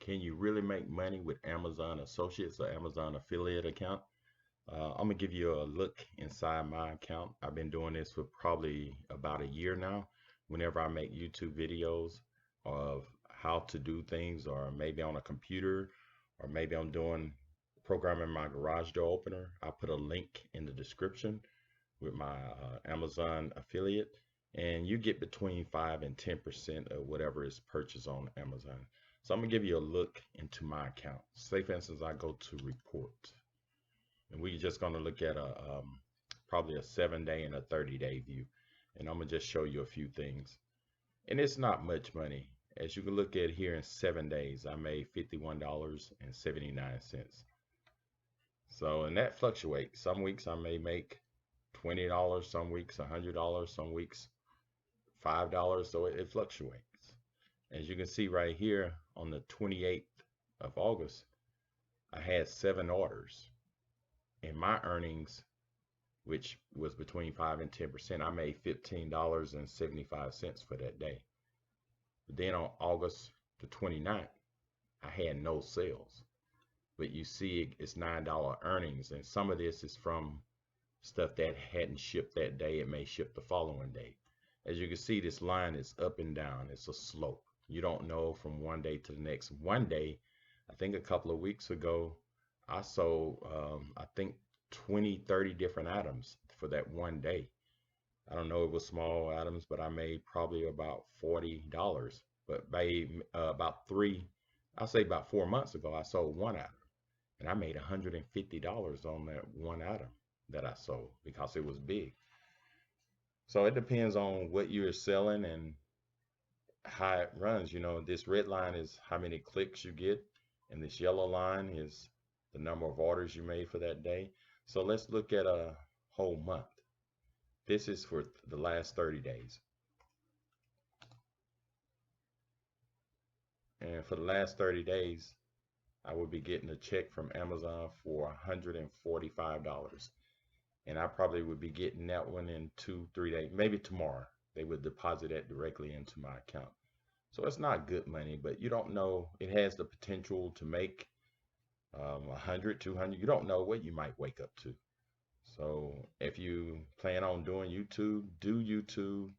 Can you really make money with Amazon Associates or Amazon affiliate account? I'm gonna give you a look inside my account. I've been doing this for probably about a year now. Whenever I make YouTube videos of how to do things, or maybe on a computer, or maybe I'm doing programming my garage door opener, I put a link in the description with my Amazon affiliate, and you get between 5 and 10% of whatever is purchased on Amazon. So I'm gonna give you a look into my account. Say for instance, I go to report, and we're just gonna look at a probably a 7-day and a 30-day view, and I'm gonna just show you a few things. And it's not much money. As you can look at here, in 7 days, I made $51.79. So, and that fluctuates. Some weeks I may make $20, some weeks $100, some weeks $5. So it fluctuates. As you can see right here, on the 28th of August, I had 7 orders. And my earnings, which was between 5 and 10%, I made $15.75 for that day. But then on August the 29th, I had no sales. But you see, it's $9 earnings, and some of this is from stuff that hadn't shipped that day. It may ship the following day. As you can see, this line is up and down. It's a slope. You don't know from one day to the next. One day, I think a couple of weeks ago, I sold, I think 20, 30 different items for that one day. I don't know, it was small items, but I made probably about $40. But by I'll say about 4 months ago, I sold one item, and I made $150 on that one item that I sold because it was big. So it depends on what you're selling and how it runs. You know, this red line is how many clicks you get, and this yellow line is the number of orders you made for that day. So let's look at a whole month. This is for the last 30 days. And for the last 30 days, I will be getting a check from Amazon for $145. And I probably would be getting that one in 2, 3 days, maybe tomorrow. They would deposit that directly into my account. So it's not good money, but you don't know. It has the potential to make 100, 200. You don't know what you might wake up to. So if you plan on doing YouTube, do YouTube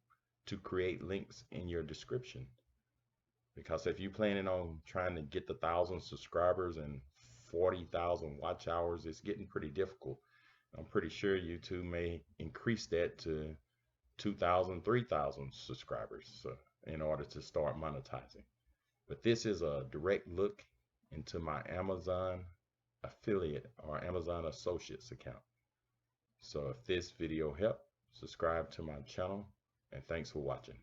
to create links in your description. Because if you're planning on trying to get the 1,000 subscribers and 40,000 watch hours, it's getting pretty difficult. I'm pretty sure YouTube may increase that to 2,000, 3,000 subscribers, so in order to start monetizing. But this is a direct look into my Amazon affiliate or Amazon Associates account. So if this video helped, subscribe to my channel, and thanks for watching.